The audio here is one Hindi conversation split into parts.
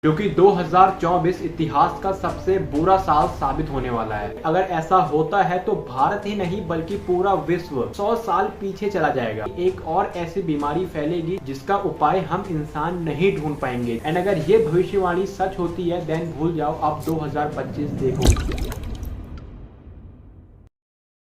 जो कि 2024 इतिहास का सबसे बुरा साल साबित होने वाला है। अगर ऐसा होता है तो भारत ही नहीं बल्कि पूरा विश्व 100 साल पीछे चला जाएगा। एक और ऐसी बीमारी फैलेगी जिसका उपाय हम इंसान नहीं ढूंढ पाएंगे। एंड अगर ये भविष्यवाणी सच होती है देन भूल जाओ, आप 2025 देखो।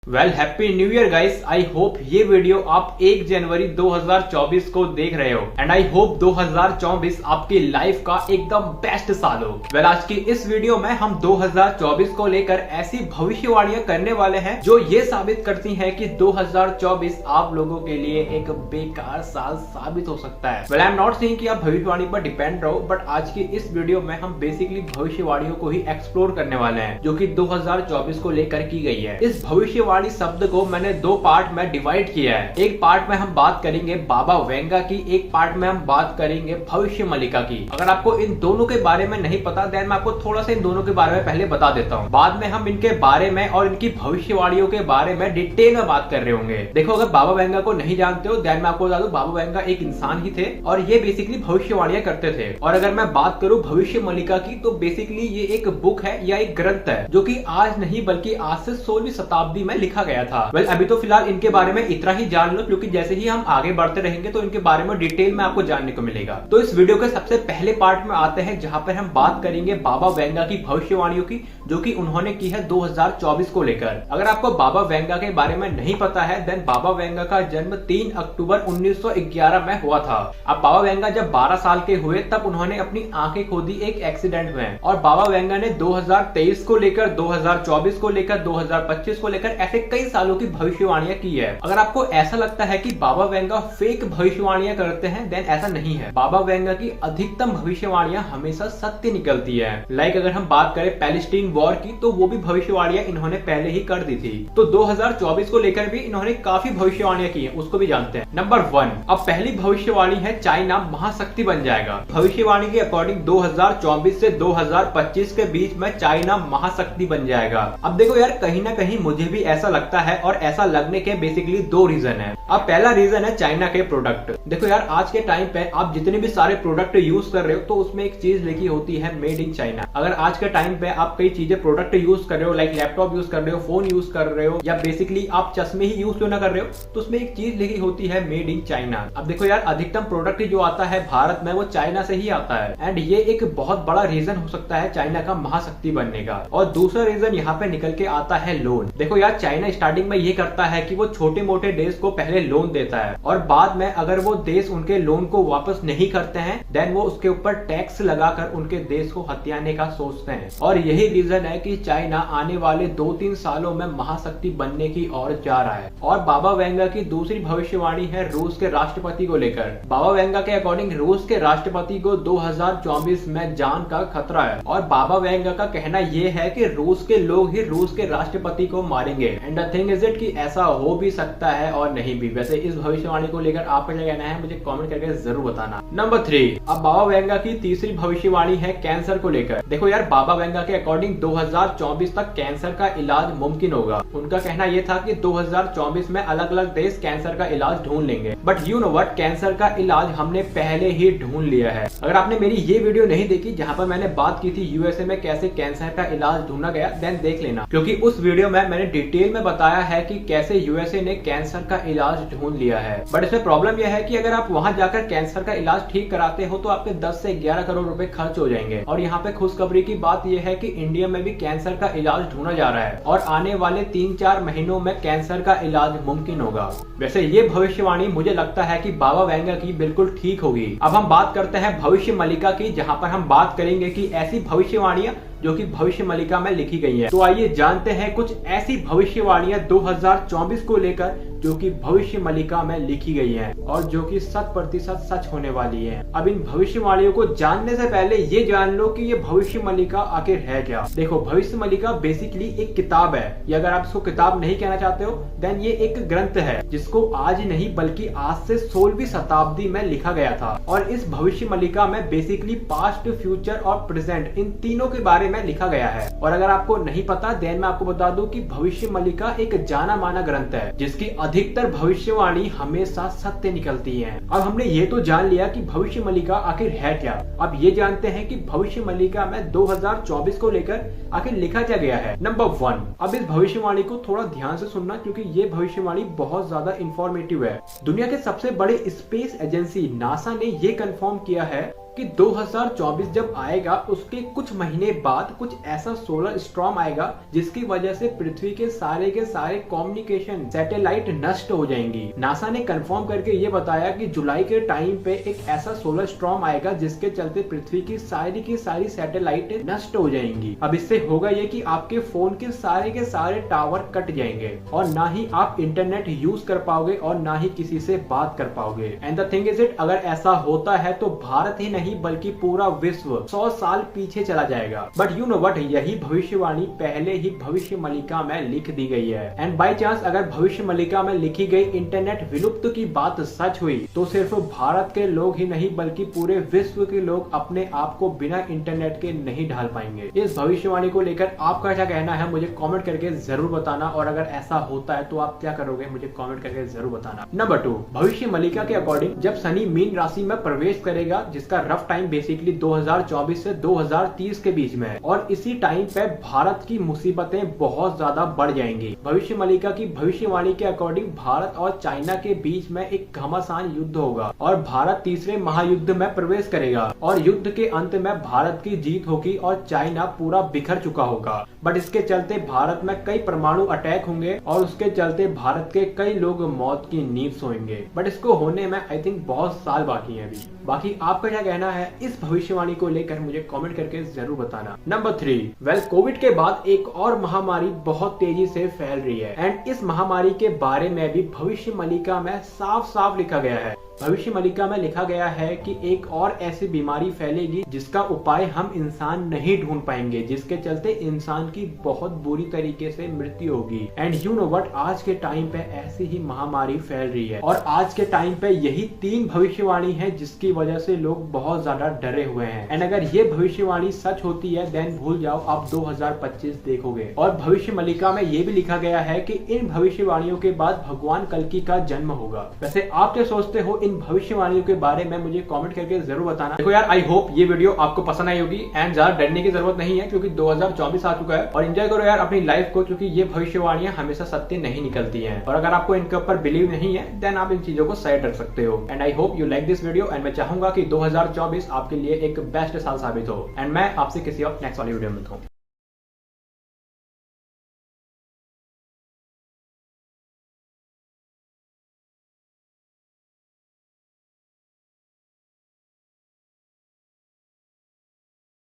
Well happy new year guys. I hope ये वीडियो आप 1 जनवरी 2024 को देख रहे हो एंड आई होप 2024 आपकी लाइफ का एकदम बेस्ट साल हो। वेल आज की इस वीडियो में हम 2024 को लेकर ऐसी भविष्यवाणियां करने वाले हैं जो ये साबित करती हैं कि 2024 आप लोगों के लिए एक बेकार साल साबित हो सकता है। Well I am not saying कि आप भविष्यवाणी पर डिपेंड रहो, बट आज की इस वीडियो में हम बेसिकली भविष्यवाणियों को ही एक्सप्लोर करने वाले हैं जो कि 2024 को लेकर की गई है। इस भविष्यवाणी शब्द को मैंने 2 पार्ट में डिवाइड किया है। एक पार्ट में हम बात करेंगे बाबा वेंगा की, एक पार्ट में हम बात करेंगे भविष्य मलिका की। अगर आपको इन दोनों के बारे में नहीं पता देन मैं आपको थोड़ा सा इन दोनों के बारे में पहले बता देता हूँ। बाद में हम इनके बारे में और इनकी भविष्यवाणियों के बारे में डिटेल में बात कर रहे होंगे। देखो अगर बाबा वेंगा को नहीं जानते हो देन मैं आपको बता दूं, बाबा वेंगा एक इंसान ही थे और ये बेसिकली भविष्यवाणियां करते थे। और अगर मैं बात करूं भविष्य मलिका की तो बेसिकली ये एक बुक है या एक ग्रंथ है जो कि आज नहीं बल्कि आज से 16वीं शताब्दी में लिखा गया था। वेल अभी तो फिलहाल इनके बारे में इतना ही जान लो, क्योंकि जैसे ही हम आगे बढ़ते रहेंगे तो इनके बारे में डिटेल में आपको जानने को मिलेगा। तो इस वीडियो के सबसे पहले पार्ट में आते हैं जहां पर हम बात करेंगे बाबा वेंगा की भविष्यवाणियों की जो कि उन्होंने की है 2024 को लेकर। अगर आपको बाबा वेंगा के बारे में नहीं पता है देन बाबा वेंगा का जन्म 3 अक्टूबर 1911 में हुआ था। अब बाबा वेंगा जब 12 साल के हुए तब उन्होंने अपनी आंखें खो दी एक एक्सीडेंट में। और बाबा वेंगा ने 2023 को लेकर, 2024 को लेकर, 2025 को लेकर ऐसे कई सालों की भविष्यवाणियां की है। अगर आपको ऐसा लगता है कि बाबा वेंगा फेक भविष्यवाणियां करते हैं देन ऐसा नहीं है। बाबा वेंगा की अधिकतम भविष्यवाणियां हमेशा सत्य निकलती है। लाइक अगर हम बात करें पैलेस्टीन वॉर की तो वो भी भविष्यवाणियां इन्होंने पहले ही कर दी थी। तो 2024 को लेकर भी इन्होंने काफी भविष्यवाणियां की है, उसको भी जानते हैं। नंबर 1, अब पहली भविष्यवाणी है चाइना महाशक्ति बन जाएगा। भविष्यवाणी के अकॉर्डिंग 2024 से 2025 के बीच में चाइना महाशक्ति बन जाएगा। अब देखो यार, कहीं ना कहीं मुझे भी ऐसा लगता है और ऐसा लगने के बेसिकली 2 रीजन है। अब पहला रीजन है चाइना के प्रोडक्ट। देखो यार, आज के टाइम पे आप जितने भी सारे प्रोडक्ट यूज कर रहे हो तो उसमें एक चीज लिखी होती है मेड इन चाइना। अगर आज के टाइम पे आप कई चीजें प्रोडक्ट यूज कर रहे हो, लाइक लैपटॉप यूज कर रहे हो, फोन यूज कर रहे हो या बेसिकली आप चश्मे ही यूज क्यों ना कर रहे हो तो उसमें एक चीज लिखी होती है मेड इन चाइना। अब देखो यार, अधिकतम प्रोडक्ट जो आता है भारत में वो चाइना से ही आता है एंड ये एक बहुत बड़ा रीजन हो सकता है चाइना का महाशक्ति बनने का। और दूसरा रीजन यहाँ पे निकल के आता है लोन। देखो यार, चाइना स्टार्टिंग में ये करता है कि वो छोटे मोटे देश को पहले लोन देता है और बाद में अगर वो देश उनके लोन को वापस नहीं करते हैं देन वो उसके ऊपर टैक्स लगाकर उनके देश को हथियाने का सोचते हैं। और यही रीजन है कि चाइना आने वाले 2-3 सालों में महाशक्ति बनने की ओर जा रहा है। और बाबा वेंगा की दूसरी भविष्यवाणी है रूस के राष्ट्रपति को लेकर। बाबा वेंगा के अकॉर्डिंग रूस के राष्ट्रपति को 2024 में जान का खतरा है और बाबा वेंगा का कहना यह है कि रूस के लोग ही रूस के राष्ट्रपति को मारेंगे। And the thing is it कि ऐसा हो भी सकता है और नहीं भी। वैसे इस भविष्यवाणी को लेकर आपका क्या कहना है मुझे कमेंट करके जरूर बताना। नंबर 3, अब बाबा वेंगा की तीसरी भविष्यवाणी है कैंसर को लेकर। देखो यार, बाबा वेंगा के अकॉर्डिंग 2024 तक कैंसर का इलाज मुमकिन होगा। उनका कहना यह था कि 2024 में अलग अलग देश कैंसर का इलाज ढूंढ लेंगे, but you know what, cancer का इलाज हमने पहले ही ढूंढ लिया है। अगर आपने मेरी ये वीडियो नहीं देखी जहां पर मैंने बात की थी यूएसए में कैसे कैंसर का इलाज ढूंढा गया देन देख लेना, क्योंकि उस वीडियो में मैंने डिटेल में बताया है कि कैसे यूएसए ने कैंसर का इलाज ढूंढ लिया है। बट इसमें प्रॉब्लम यह है कि अगर आप वहां जाकर कैंसर का इलाज ठीक कराते हो तो आपके 10 से 11 करोड़ रुपए खर्च हो जाएंगे। और यहाँ पे खुशखबरी की बात यह है कि इंडिया में भी कैंसर का इलाज ढूंढा जा रहा है और आने वाले 3-4 महीनों में कैंसर का इलाज मुमकिन होगा। वैसे ये भविष्यवाणी मुझे लगता है कि बाबा वेंगा की बिल्कुल ठीक होगी। अब हम बात करते हैं भविष्य मलिका की, जहां पर हम बात करेंगे कि ऐसी भविष्यवाणियां जो कि भविष्य मलिका में लिखी गई है। तो आइए जानते हैं कुछ ऐसी भविष्यवाणियां 2024 को लेकर जो कि भविष्य मलिका में लिखी गई है और जो कि 100% सच होने वाली है। अब इन भविष्यवाणियों को जानने से पहले ये जान लो कि ये भविष्य मलिका आखिर है क्या। देखो, भविष्य मलिका बेसिकली एक किताब है, या अगर आप इसको किताब नहीं कहना चाहते हो देन ये एक ग्रंथ है जिसको आज नहीं बल्कि आज से 16वीं शताब्दी में लिखा गया था। और इस भविष्य मलिका में बेसिकली पास्ट, फ्यूचर और प्रेजेंट इन तीनों के बारे में लिखा गया है। और अगर आपको नहीं पता देन मैं आपको बता दूं कि भविष्य मलिका एक जाना माना ग्रंथ है जिसकी अधिकतर भविष्यवाणी हमेशा सत्य निकलती हैं। अब हमने ये तो जान लिया कि भविष्य मलिका आखिर है क्या। अब ये जानते हैं कि भविष्य मलिका में 2024 को लेकर आखिर लिखा क्या गया है। नंबर 1, अब इस भविष्यवाणी को थोड़ा ध्यान से सुनना क्योंकि ये भविष्यवाणी बहुत ज्यादा इंफॉर्मेटिव है। दुनिया के सबसे बड़े स्पेस एजेंसी नासा ने ये कंफर्म किया है कि 2024 जब आएगा उसके कुछ महीने बाद कुछ ऐसा सोलर स्टॉर्म आएगा जिसकी वजह से पृथ्वी के सारे कम्युनिकेशन सैटेलाइट नष्ट हो जाएंगी। नासा ने कंफर्म करके ये बताया कि जुलाई के टाइम पे एक ऐसा सोलर स्टॉर्म आएगा जिसके चलते पृथ्वी की सारी सैटेलाइट नष्ट हो जाएंगी। अब इससे होगा ये कि आपके फोन के सारे टावर कट जाएंगे और ना ही आप इंटरनेट यूज कर पाओगे और ना ही किसी से बात कर पाओगे। And the thing is it, अगर ऐसा होता है तो भारत ही नहीं बल्कि पूरा विश्व 100 साल पीछे चला जाएगा। बट यू नो व्हाट, यही भविष्यवाणी पहले ही भविष्य मलिका में लिख दी गई है। एंड बाय चांस अगर भविष्य मलिका में लिखी गई इंटरनेट विलुप्त की बात सच हुई तो सिर्फ भारत के लोग ही नहीं बल्कि पूरे विश्व के लोग अपने आप को बिना इंटरनेट के नहीं ढाल पाएंगे। इस भविष्यवाणी को लेकर आपका क्या कहना है मुझे कॉमेंट करके जरूर बताना, और अगर ऐसा होता है तो आप क्या करोगे मुझे कॉमेंट करके जरूर बताना। नंबर 2, भविष्य मलिका के अकॉर्डिंग जब शनि मीन राशि में प्रवेश करेगा जिसका रफ टाइम बेसिकली 2024 से 2030 के बीच में है, और इसी टाइम पे भारत की मुसीबतें बहुत ज्यादा बढ़ जाएंगी। भविष्य मलिका की भविष्यवाणी के अकॉर्डिंग भारत और चाइना के बीच में एक घमासान युद्ध होगा और भारत तीसरे महायुद्ध में प्रवेश करेगा और युद्ध के अंत में भारत की जीत होगी और चाइना पूरा बिखर चुका होगा। बट इसके चलते भारत में कई परमाणु अटैक होंगे और उसके चलते भारत के कई लोग मौत की नींद सोएंगे। बट इसको होने में आई थिंक बहुत साल बाकी है अभी। बाकी आपका क्या कहना है इस भविष्यवाणी को लेकर मुझे कमेंट करके जरूर बताना। नंबर 3, कोविड के बाद एक और महामारी बहुत तेजी से फैल रही है एंड इस महामारी के बारे में भी भविष्य मलिका में साफ लिखा गया है। भविष्य मलिका में लिखा गया है कि एक और ऐसी बीमारी फैलेगी जिसका उपाय हम इंसान नहीं ढूंढ पाएंगे, जिसके चलते इंसान की बहुत बुरी तरीके से मृत्यु होगी। एंड यू नो व्हाट, आज के टाइम पे ऐसी ही महामारी फैल रही है और आज के टाइम पे यही 3 भविष्यवाणी है जिसकी वजह से लोग बहुत ज्यादा डरे हुए हैं। एंड अगर ये भविष्यवाणी सच होती है देन भूल जाओ आप 2025 देखोगे। और भविष्य मलिका में ये भी लिखा गया है कि इन भविष्यवाणियों के बाद भगवान कल्कि का जन्म होगा। वैसे आप क्या सोचते हो इन भविष्यवाणियों के बारे में मुझे कमेंट करके जरूर बताना। देखो यार, आई होप ये वीडियो आपको पसंद आई होगी एंड ज्यादा डरने की जरूरत नहीं है क्योंकि 2024 आ चुका है और एंजॉय करो यार अपनी लाइफ को, क्योंकि ये भविष्यवाणियां हमेशा सत्य नहीं निकलती हैं। और अगर आपको इनके ऊपर बिलीव नहीं है देन आप इन चीजों को साइड रख सकते हो। And I hope you like this video and मैं चाहूंगा कि 2024 आपके लिए एक बेस्ट साल साबित हो। एंड मैं आपसे किसी और नेक्स्ट वाली वीडियो में मिलता हूं।